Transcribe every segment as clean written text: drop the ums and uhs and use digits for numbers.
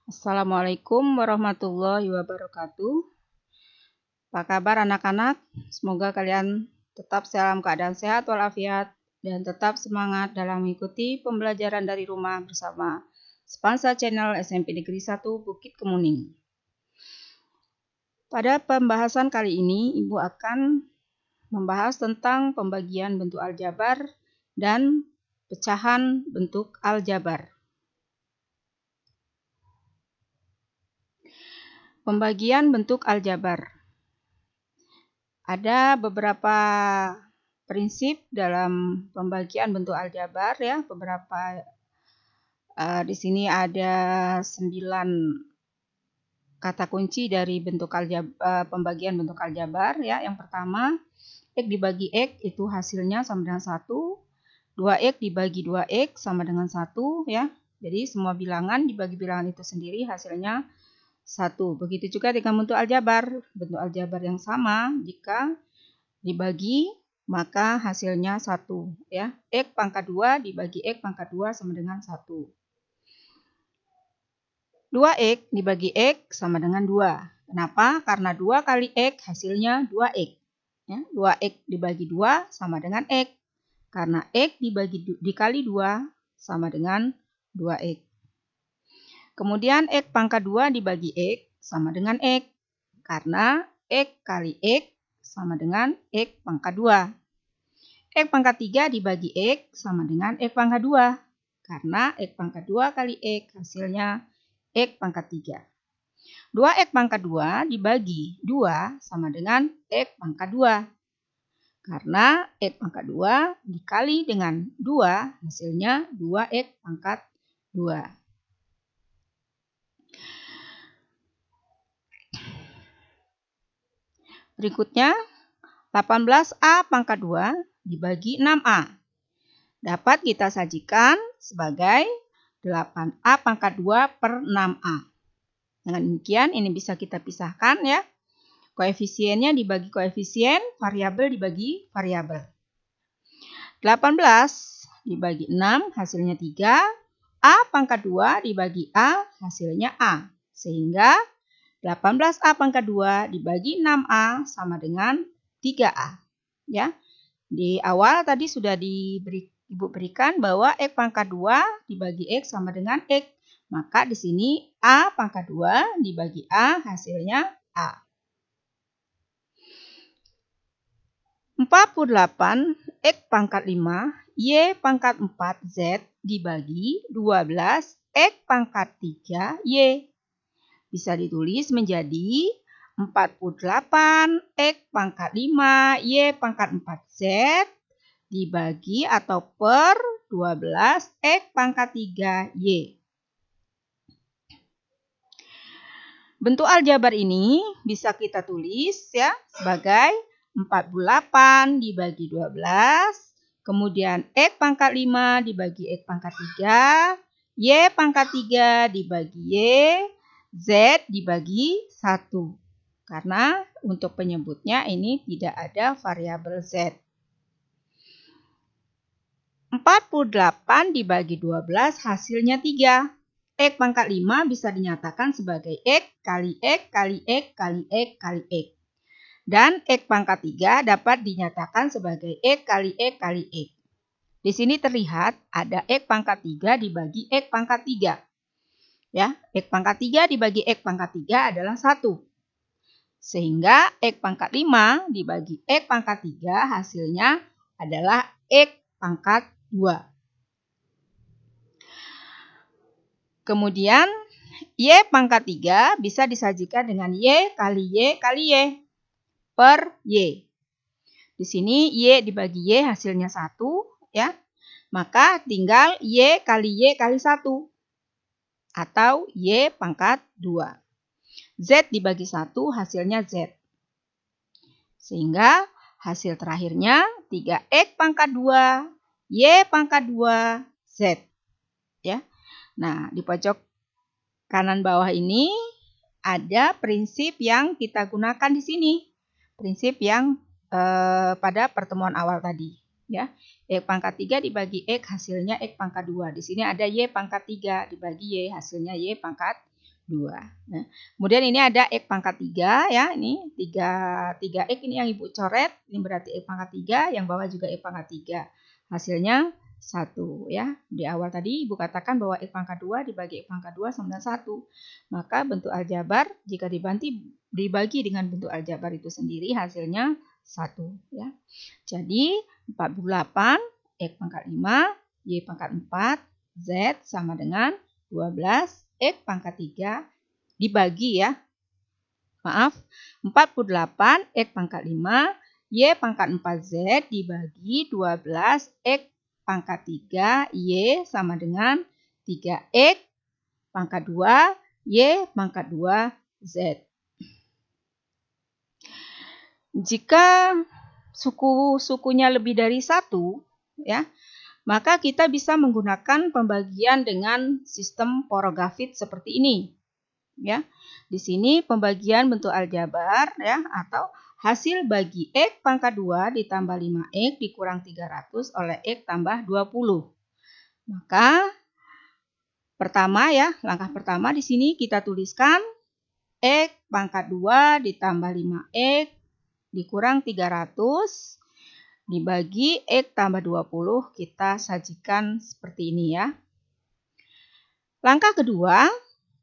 Assalamualaikum warahmatullahi wabarakatuh. Apa kabar anak-anak? Semoga kalian tetap dalam keadaan sehat walafiat dan tetap semangat dalam mengikuti pembelajaran dari rumah bersama Sepansa Channel SMP Negeri 1 Bukit Kemuning. Pada pembahasan kali ini, Ibu akan membahas tentang pembagian bentuk aljabar dan pecahan bentuk aljabar. Pembagian bentuk aljabar. Ada beberapa prinsip dalam pembagian bentuk aljabar ya, di sini ada 9 kata kunci dari pembagian bentuk aljabar ya. Yang pertama, X dibagi X itu hasilnya sama dengan 1. 2X dibagi 2X sama dengan 1 ya. Jadi semua bilangan dibagi bilangan itu sendiri hasilnya 1. Begitu juga dengan bentuk aljabar. Bentuk aljabar yang sama jika dibagi maka hasilnya 1 ya. X pangkat 2 dibagi X pangkat 2 sama dengan 1. 2X dibagi X sama dengan 2. Kenapa? Karena 2 kali X hasilnya 2X. Ya, 2X dibagi 2 sama dengan X. Karena X dikali 2 sama dengan 2X. Kemudian X pangkat 2 dibagi X sama dengan X. Karena X kali X sama dengan X pangkat 2. X pangkat 3 dibagi X sama dengan X pangkat 2. Karena X pangkat 2 kali X hasilnya X pangkat 3. 2X pangkat 2 dibagi 2 sama dengan X pangkat 2. Karena X pangkat 2 dikali dengan 2 hasilnya 2X pangkat 2. Berikutnya, 18A pangkat 2 dibagi 6A. Dapat kita sajikan sebagai 8A pangkat 2 per 6A. Dengan demikian, ini bisa kita pisahkan ya. Koefisiennya dibagi koefisien, variabel dibagi variabel. 18 dibagi 6 hasilnya 3. A pangkat 2 dibagi A hasilnya A. Sehingga 18A pangkat 2 dibagi 6A sama dengan 3A. Ya. Di awal tadi sudah Ibu berikan bahwa X pangkat 2 dibagi X sama dengan X. Maka di sini A pangkat 2 dibagi A hasilnya A. 48 X pangkat 5 Y pangkat 4 Z dibagi 12 X pangkat 3 Y. Bisa ditulis menjadi 48 X pangkat 5 Y pangkat 4 Z dibagi atau per 12 X pangkat 3 Y. Bentuk aljabar ini bisa kita tulis ya sebagai 48 dibagi 12, kemudian X pangkat 5 dibagi X pangkat 3, Y pangkat 3 dibagi Y, Z dibagi 1. Karena untuk penyebutnya ini tidak ada variabel Z. 48 dibagi 12 hasilnya 3. X pangkat 5 bisa dinyatakan sebagai X kali X kali X kali X kali X. Dan X pangkat 3 dapat dinyatakan sebagai X kali X kali X. Di sini terlihat ada X pangkat 3 dibagi X pangkat 3. Ya, X pangkat 3 dibagi X pangkat 3 adalah 1. Sehingga X pangkat 5 dibagi X pangkat 3 hasilnya adalah X pangkat 2. Kemudian Y pangkat 3 bisa disajikan dengan Y kali Y kali Y per Y. Di sini Y dibagi Y hasilnya 1 ya. Maka tinggal Y kali Y kali 1. Atau Y pangkat 2. Z dibagi 1 hasilnya Z. Sehingga hasil terakhirnya 3X pangkat 2, Y pangkat 2, Z. Ya. Nah, di pojok kanan bawah ini ada prinsip yang kita gunakan di sini. Prinsip yang pada pertemuan awal tadi. Ya. X pangkat 3 dibagi X hasilnya X pangkat 2. Di sini ada Y pangkat 3 dibagi Y hasilnya Y pangkat 2. Nah, kemudian ini ada X pangkat 3 ya. Ini 3X ini yang Ibu coret. Ini berarti X pangkat 3, yang bawah juga X pangkat 3. Hasilnya 1 ya. Di awal tadi Ibu katakan bahwa X pangkat 2 dibagi X pangkat 2 sama dengan 1. Maka bentuk aljabar jika dibagi dengan bentuk aljabar itu sendiri hasilnya 1 ya. Jadi 48 X pangkat 5 Y pangkat 4 Z sama dengan 12 X pangkat 3 dibagi ya. Maaf, 48 X pangkat 5 Y pangkat 4Z dibagi 12 X pangkat 3 Y sama dengan 3X pangkat 2 Y pangkat 2 Z. Jika sukunya lebih dari 1 ya, maka kita bisa menggunakan pembagian dengan sistem Poirot-Gavit seperti ini. Ya. Di sini pembagian bentuk aljabar ya, atau hasil bagi X pangkat 2 ditambah 5X dikurang 300 oleh X tambah 20. Maka pertama ya, langkah pertama di sini kita tuliskan X pangkat 2 ditambah 5X dikurang 300 dibagi X tambah 20, kita sajikan seperti ini ya. Langkah kedua,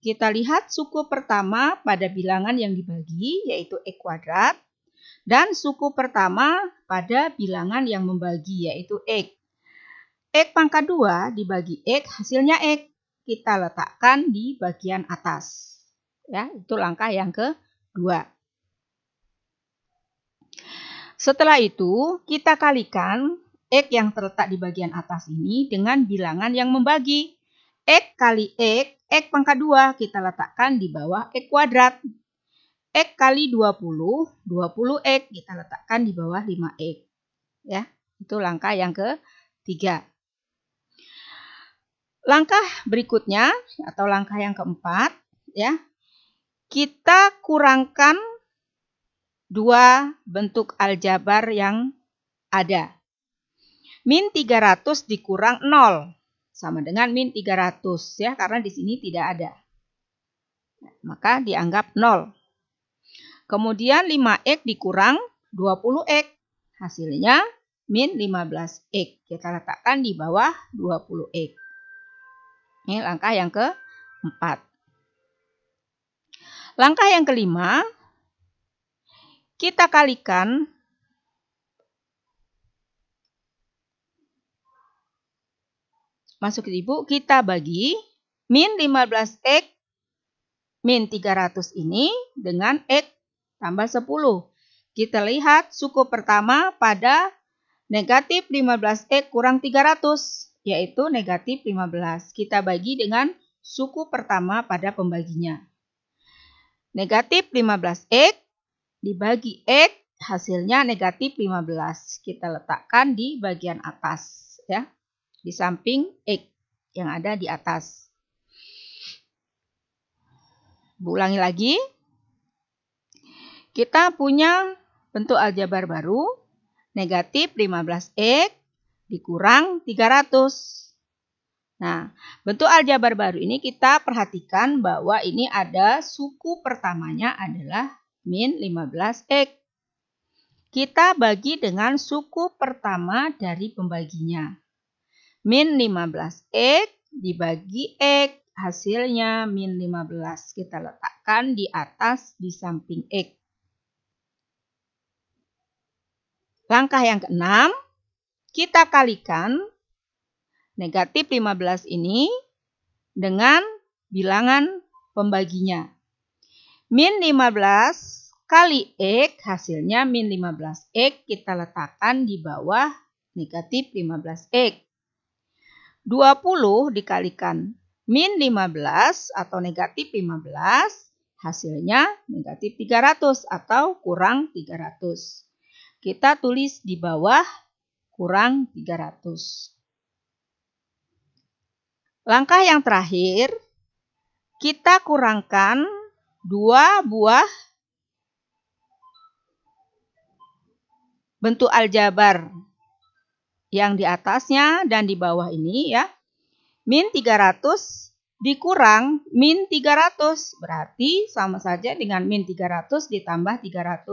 kita lihat suku pertama pada bilangan yang dibagi, yaitu X kuadrat, dan suku pertama pada bilangan yang membagi, yaitu X. X pangkat 2 dibagi X, hasilnya X. Kita letakkan di bagian atas. Ya, itu langkah yang kedua. Setelah itu, kita kalikan X yang terletak di bagian atas ini dengan bilangan yang membagi. X kali X, X pangkat 2, kita letakkan di bawah X kuadrat. X kali 20, 20X, kita letakkan di bawah 5X. Ya, itu langkah yang ketiga. Langkah berikutnya, atau langkah yang keempat, ya, kita kurangkan dua bentuk aljabar yang ada. Min 300 dikurang 0 sama dengan min 300 ya, karena di sini tidak ada. Maka dianggap 0. Kemudian 5X dikurang 20X. Hasilnya min 15X. Kita letakkan di bawah 20X. Ini langkah yang keempat. Langkah yang kelima, kita kalikan masuk Ibu, kita bagi min 15X min 300 ini dengan X tambah 10. Kita lihat suku pertama pada negatif 15X kurang 300, yaitu negatif 15. Kita bagi dengan suku pertama pada pembaginya. Negatif 15X dibagi X, hasilnya negatif 15. Kita letakkan di bagian atas, ya, di samping X yang ada di atas. Ulangi lagi. Kita punya bentuk aljabar baru, negatif 15X dikurang 300. Nah, bentuk aljabar baru ini kita perhatikan bahwa ini ada suku pertamanya adalah min 15X. Kita bagi dengan suku pertama dari pembaginya. Min 15X dibagi X, hasilnya min 15. Kita letakkan di atas di samping X. Langkah yang keenam, kita kalikan negatif 15 ini dengan bilangan pembaginya. Min 15 kali X, hasilnya min 15X, kita letakkan di bawah negatif 15X. 20 dikalikan min 15 atau negatif 15, hasilnya negatif 300 atau kurang 300. Kita tulis di bawah kurang 300. Langkah yang terakhir, kita kurangkan dua buah bentuk aljabar yang di atasnya dan di bawah ini ya. Min 300 dikurang min 300. Berarti sama saja dengan min 300 ditambah 300.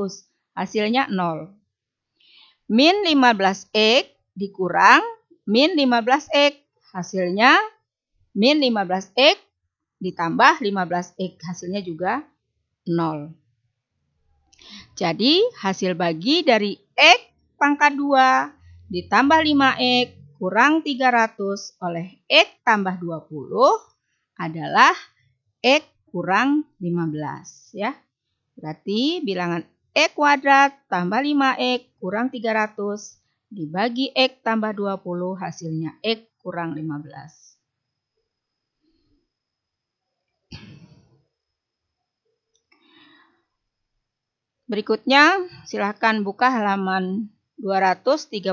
Hasilnya 0. Min 15X dikurang min 15X. Hasilnya min 15X ditambah 15X. Hasilnya juga 0. Jadi hasil bagi dari X pangkat 2 ditambah 5X kurang 300 oleh X tambah 20 adalah X kurang 15. Ya. Berarti bilangan X kuadrat tambah 5X kurang 300 dibagi X tambah 20 hasilnya X kurang 15. Berikutnya, silakan buka halaman 235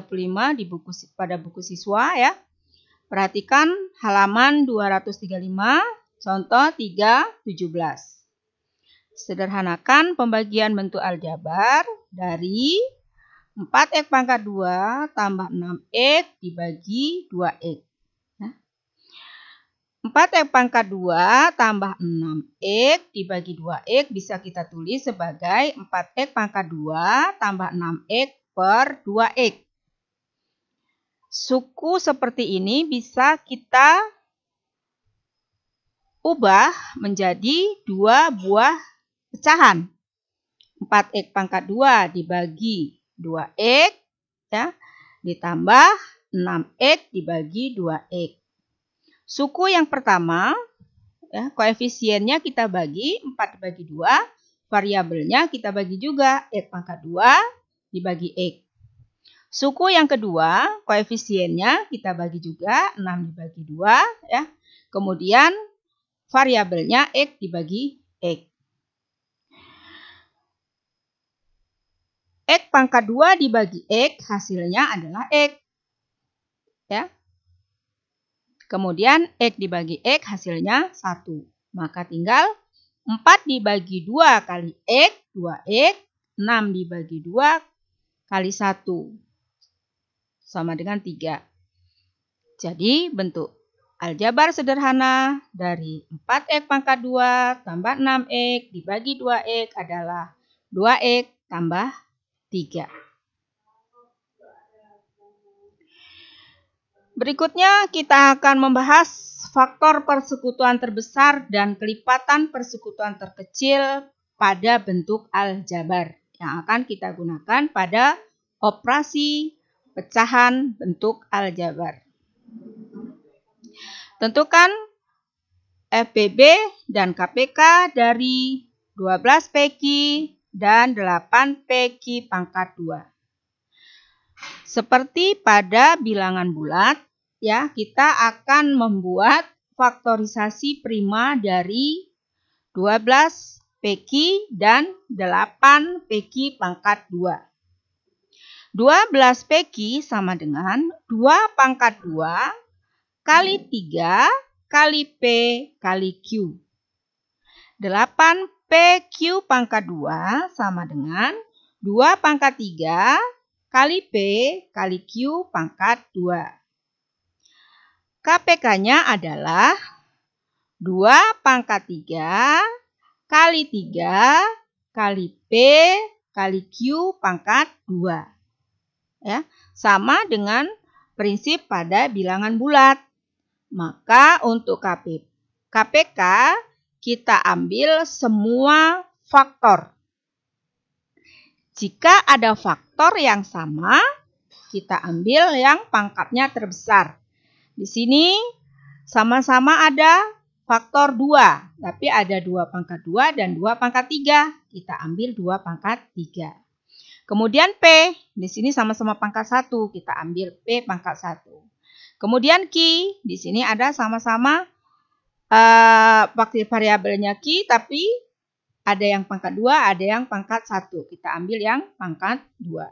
pada buku siswa ya. Perhatikan halaman 235, contoh 3.17. Sederhanakan pembagian bentuk aljabar dari 4X pangkat 2 tambah 6X dibagi 2X. 4X pangkat 2 tambah 6X dibagi 2X bisa kita tulis sebagai 4X pangkat 2 tambah 6X per 2X. Suku seperti ini bisa kita ubah menjadi dua buah pecahan. 4X pangkat 2 dibagi 2X ya, ditambah 6X dibagi 2X. Suku yang pertama, ya, koefisiennya kita bagi 4 dibagi 2, variabelnya kita bagi juga X pangkat 2 dibagi X. Suku yang kedua, koefisiennya kita bagi juga 6 dibagi 2, ya. Kemudian variabelnya X dibagi X. X pangkat 2 dibagi X hasilnya adalah X. Ya. Kemudian X dibagi X hasilnya 1. Maka tinggal 4 dibagi 2 kali X, 2X. 6 dibagi 2 kali 1. Sama dengan 3. Jadi bentuk aljabar sederhana dari 4X pangkat 2 tambah 6X dibagi 2X adalah 2X tambah 3. Berikutnya kita akan membahas faktor persekutuan terbesar dan kelipatan persekutuan terkecil pada bentuk aljabar yang akan kita gunakan pada operasi pecahan bentuk aljabar. Tentukan FBB dan KPK dari 12 PQ dan 8 PQ pangkat 2. Seperti pada bilangan bulat, ya, kita akan membuat faktorisasi prima dari 12 PQ dan 8 PQ pangkat 2. 12 PQ sama dengan 2 pangkat 2 kali 3 kali P kali Q. 8 PQ pangkat 2 sama dengan 2 pangkat 3 kali P kali Q pangkat 2. KPK-nya adalah 2 pangkat 3 kali 3 kali P kali Q pangkat 2. Ya, sama dengan prinsip pada bilangan bulat. Maka untuk KPK kita ambil semua faktor. Jika ada faktor yang sama, kita ambil yang pangkatnya terbesar. Di sini sama-sama ada faktor 2, tapi ada 2 pangkat 2 dan 2 pangkat 3. Kita ambil 2 pangkat 3. Kemudian P, di sini sama-sama pangkat 1, kita ambil P pangkat 1. Kemudian Q, di sini ada sama-sama variabelnya Q, tapi ada yang pangkat 2, ada yang pangkat 1. Kita ambil yang pangkat 2.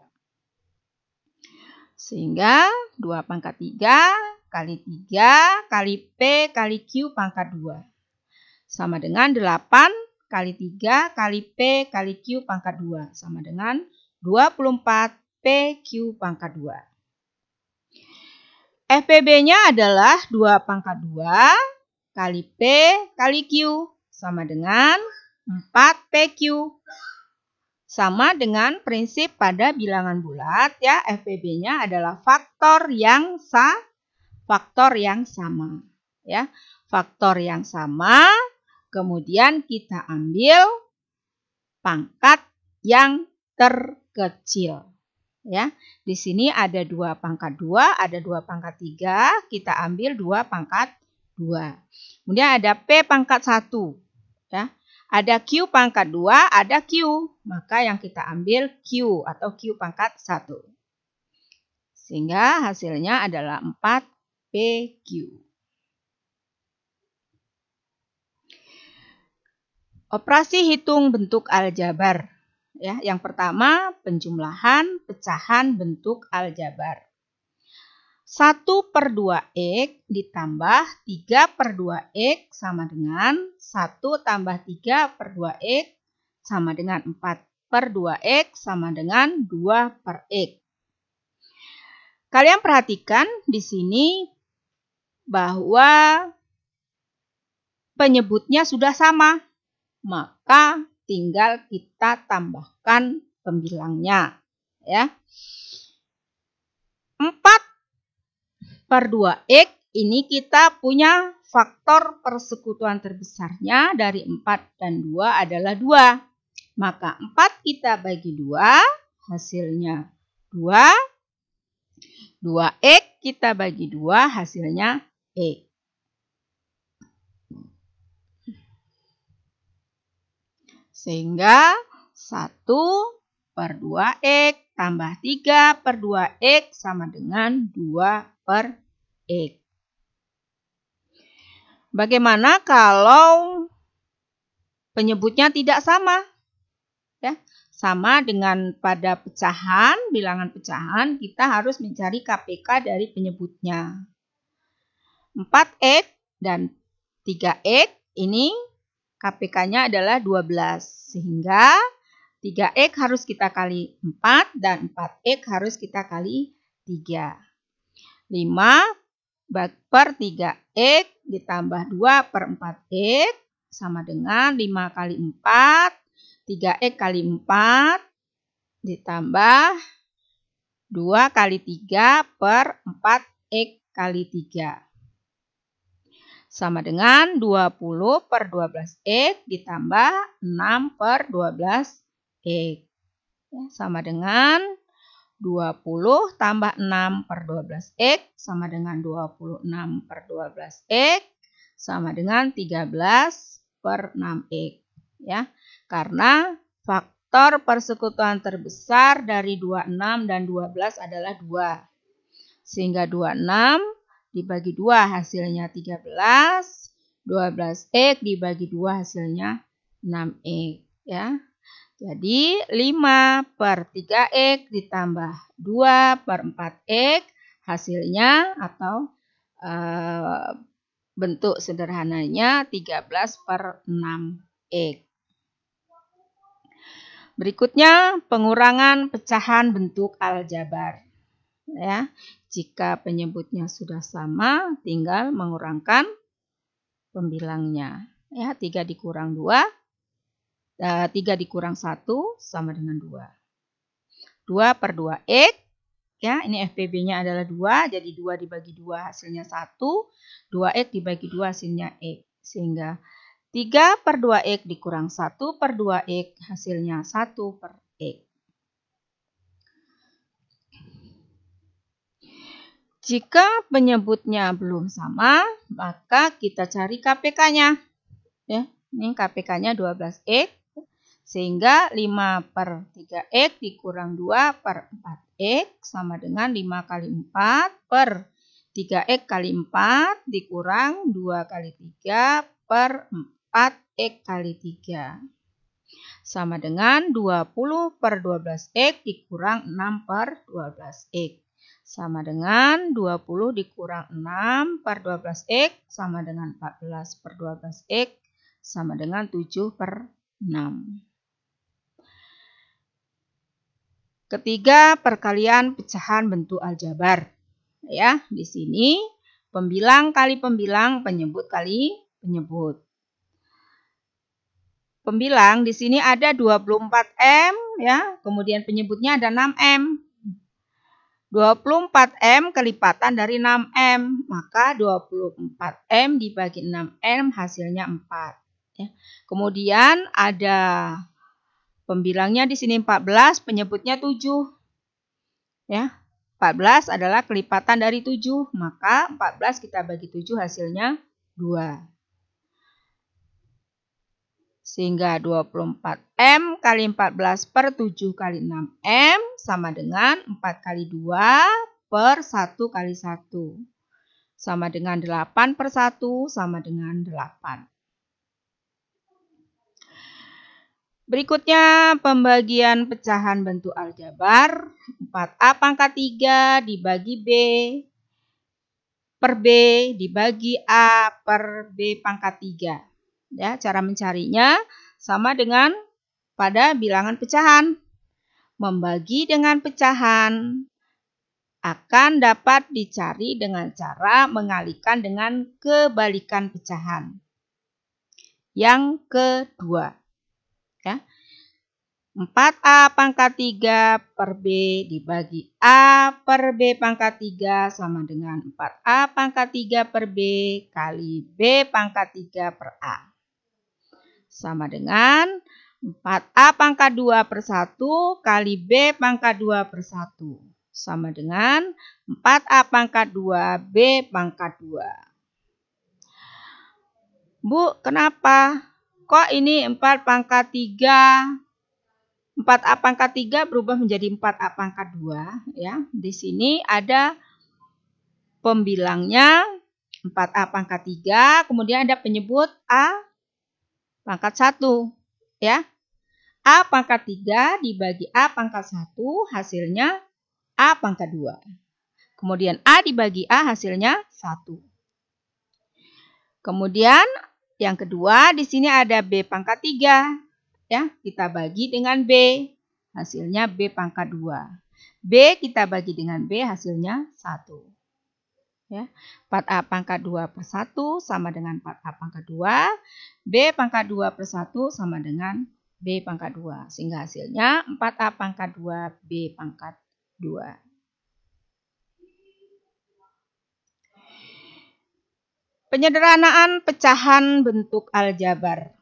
Sehingga 2 pangkat 3 kali 3 kali P kali Q pangkat 2. Sama dengan 8 kali 3 kali P kali Q pangkat 2. Sama dengan 24 PQ pangkat 2. FPB-nya adalah 2 pangkat 2 kali P kali Q sama dengan 4PQ. Sama dengan prinsip pada bilangan bulat ya, FPB-nya adalah faktor yang sama ya. Faktor yang sama, kemudian kita ambil pangkat yang terkecil. Ya, di sini ada 2 pangkat 2, ada 2 pangkat 3, kita ambil 2 pangkat 2. Kemudian ada P pangkat 1, ya. Ada Q pangkat 2, ada Q. Maka yang kita ambil Q atau Q pangkat 1. Sehingga hasilnya adalah 4PQ. Operasi hitung bentuk aljabar. Ya, yang pertama penjumlahan pecahan bentuk aljabar. 1/2x ditambah 3/2x sama dengan 1 tambah 3/2x sama dengan 4/2x sama dengan 2/x. Kalian perhatikan di sini bahwa penyebutnya sudah sama, maka tinggal kita tambahkan pembilangnya ya. 4/2x ini kita punya faktor persekutuan terbesarnya dari 4 dan 2 adalah 2. Maka 4 kita bagi 2 hasilnya 2. 2x kita bagi 2 hasilnya x. Sehingga 1/2x tambah 3/2x sama dengan 2/x. Bagaimana kalau penyebutnya tidak sama? Ya, sama dengan pada pecahan, bilangan pecahan, kita harus mencari KPK dari penyebutnya. 4x dan 3x ini KPK-nya adalah 12, sehingga 3x harus kita kali 4 dan 4x harus kita kali 3. 5/3x ditambah 2/4x sama dengan 5 kali 4, 3x kali 4 ditambah 2 kali 3/4x kali 3. Sama dengan 20/12x ditambah 6/12x. Sama dengan 20 tambah 6/12x sama dengan 26/12x sama dengan 13/6x. Ya, karena faktor persekutuan terbesar dari 26 dan 12 adalah 2. Sehingga 26 dibagi 2 hasilnya 13, 12x dibagi 2 hasilnya 6x ya. Jadi 5/3x ditambah 2/4x hasilnya atau bentuk sederhananya 13/6x. Berikutnya pengurangan pecahan bentuk aljabar. Ya, jika penyebutnya sudah sama, tinggal mengurangkan pembilangnya. Ya, 3 dikurang 2, 3 dikurang 1 sama dengan 2. 2/2x, ya, ini FPB-nya adalah 2, jadi 2 dibagi 2 hasilnya 1, 2x dibagi 2 hasilnya x. Sehingga 3/2x dikurang 1/2x hasilnya 1/x. Jika penyebutnya belum sama, maka kita cari KPK-nya. Ya, ini KPK-nya 12x, sehingga 5/3x dikurang 2/4x sama dengan 5 kali 4 per 3x kali 4 dikurang 2 kali 3 per 4x kali 3. Sama dengan 20/12x dikurang 6/12x. Sama dengan 20 dikurang 6/12x sama dengan 14/12x sama dengan 7/6. Ketiga, perkalian pecahan bentuk aljabar. Ya, di sini pembilang kali pembilang, penyebut kali penyebut. Pembilang di sini ada 24M ya, kemudian penyebutnya ada 6M. 24M kelipatan dari 6M, maka 24M dibagi 6M hasilnya 4. Ya. Kemudian ada pembilangnya di sini 14, penyebutnya 7. Ya. 14 adalah kelipatan dari 7, maka 14 kita bagi 7 hasilnya 2. Sehingga 24M kali 14 per 7 kali 6M sama dengan 4 kali 2 per 1 kali 1. Sama dengan 8 per 1 sama dengan 8. Berikutnya pembagian pecahan bentuk aljabar. 4A pangkat 3 dibagi B per B dibagi A per B pangkat 3. Ya, cara mencarinya sama dengan pada bilangan pecahan. Membagi dengan pecahan akan dapat dicari dengan cara mengalihkan dengan kebalikan pecahan. Yang kedua, ya, 4A pangkat 3 per B dibagi A per B pangkat 3 sama dengan 4A pangkat 3 per B kali B pangkat 3 per A. Sama dengan 4A pangkat 2 per 1 kali B pangkat 2 per 1. Sama dengan 4A pangkat 2 B pangkat 2. Bu, kenapa? Kok ini 4 pangkat 3, 4A pangkat 3 berubah menjadi 4A pangkat 2. Ya. Di sini ada pembilangnya 4A pangkat 3, kemudian ada penyebut A pangkat 1, ya. A pangkat 3 dibagi A pangkat 1 hasilnya A pangkat 2. Kemudian A dibagi A hasilnya 1. Kemudian yang kedua di sini ada B pangkat 3, ya. Kita bagi dengan B, hasilnya B pangkat 2. B kita bagi dengan B hasilnya 1. Ya, 4A pangkat 2 per 1 sama dengan 4A pangkat 2. B pangkat 2 per 1 sama dengan B pangkat 2. Sehingga hasilnya 4A pangkat 2 B pangkat 2. Penyederhanaan pecahan bentuk aljabar.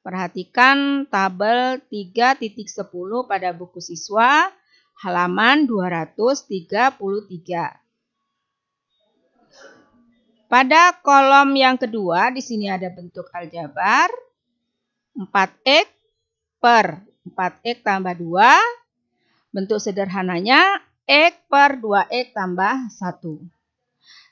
Perhatikan tabel 3.10 pada buku siswa halaman 233. Pada kolom yang kedua, di sini ada bentuk aljabar 4x per 4x tambah 2. Bentuk sederhananya x per 2x tambah 1.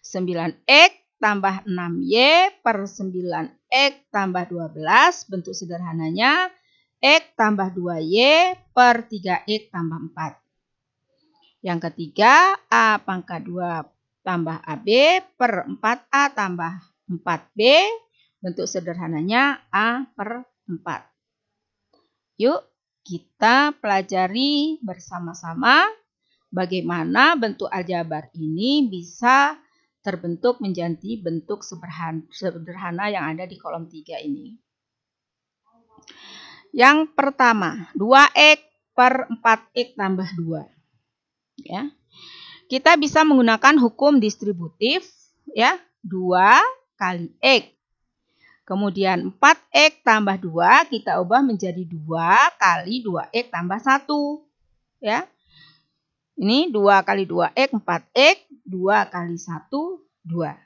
9x tambah 6y per 9x tambah 12. Bentuk sederhananya x tambah 2y per 3x tambah 4. Yang ketiga, a pangkat 2 tambah AB per 4A tambah 4B. Bentuk sederhananya A per 4. Yuk kita pelajari bersama-sama bagaimana bentuk aljabar ini bisa terbentuk menjadi bentuk sederhana yang ada di kolom 3 ini. Yang pertama, 2x per 4x tambah 2. Ya. Kita bisa menggunakan hukum distributif, ya, 2 kali x. Kemudian 4x tambah 2 kita ubah menjadi 2 kali 2x tambah 1. Ya. Ini 2 kali 2x 4x, 2 kali 1 2.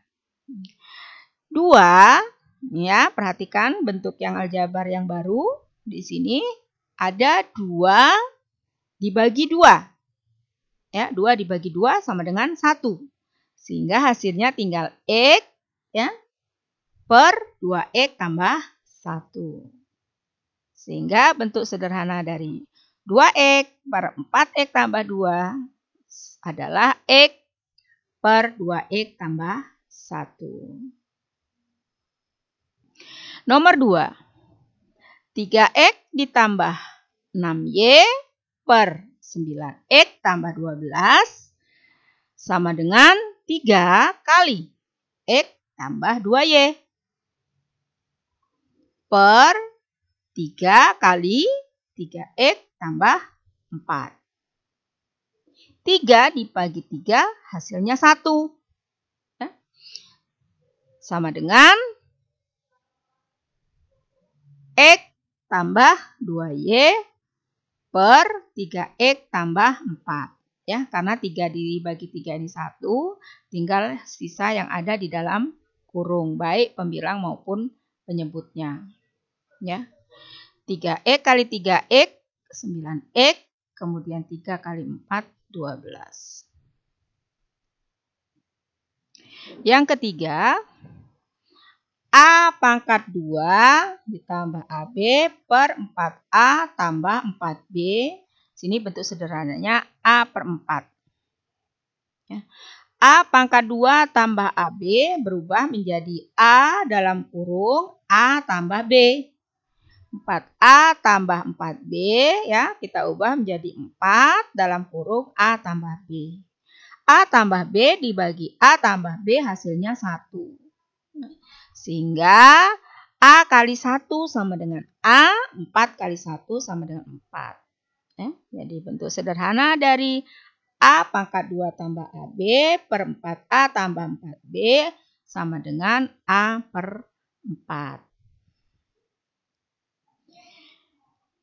2, ya, perhatikan bentuk yang aljabar yang baru. Di sini ada 2 dibagi 2. Ya, 2 dibagi 2 sama dengan 1. Sehingga hasilnya tinggal x, ya, per 2x tambah 1. Sehingga bentuk sederhana dari 2x per 4x tambah 2 adalah x per 2x tambah 1. Nomor 2. 3x ditambah 6y per 9x tambah 12 sama dengan 3 kali x tambah 2y. per 3 kali 3X tambah 4. 3 dibagi 3 hasilnya 1. Ya. Sama dengan X tambah 2Y per 3X tambah 4. Ya, karena 3 dibagi 3 ini 1, tinggal sisa yang ada di dalam kurung, baik pembilang maupun penyebutnya. Ya. 3X kali 3X, 9X, kemudian 3 kali 4, 12. Yang ketiga, A pangkat 2 ditambah AB per 4A tambah 4B. Sini bentuk sederhananya A per 4. Ya. A pangkat 2 tambah AB berubah menjadi A dalam kurung A tambah B. 4A tambah 4B, ya, kita ubah menjadi 4 dalam kurung A tambah B. A tambah B dibagi A tambah B hasilnya 1. Sehingga A kali 1 sama dengan A, 4 kali 1 sama dengan 4. Ya, jadi bentuk sederhana dari A pangkat 2 tambah AB per 4A tambah 4B sama dengan A per 4.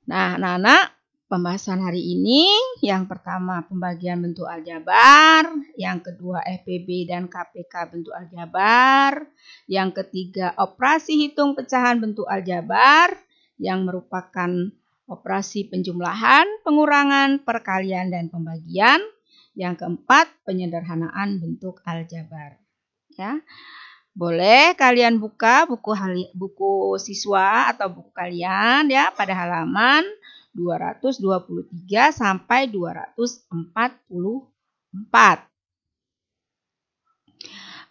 Nah, anak-anak, pembahasan hari ini yang pertama pembagian bentuk aljabar, yang kedua FPB dan KPK bentuk aljabar, yang ketiga operasi hitung pecahan bentuk aljabar yang merupakan operasi penjumlahan, pengurangan, perkalian, dan pembagian. Yang keempat, penyederhanaan bentuk aljabar. Ya. Boleh kalian buka buku siswa atau buku kalian ya pada halaman 223 sampai 244.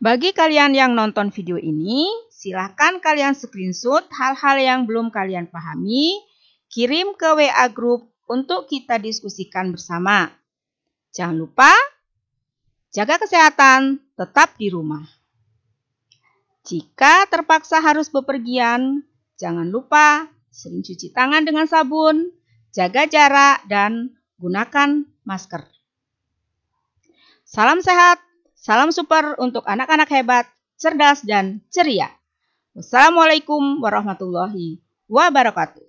Bagi kalian yang nonton video ini, silakan kalian screenshot hal-hal yang belum kalian pahami, kirim ke WA Group untuk kita diskusikan bersama. Jangan lupa jaga kesehatan, tetap di rumah. Jika terpaksa harus bepergian, jangan lupa sering cuci tangan dengan sabun, jaga jarak, dan gunakan masker. Salam sehat, salam super untuk anak-anak hebat, cerdas, dan ceria. Wassalamualaikum warahmatullahi wabarakatuh.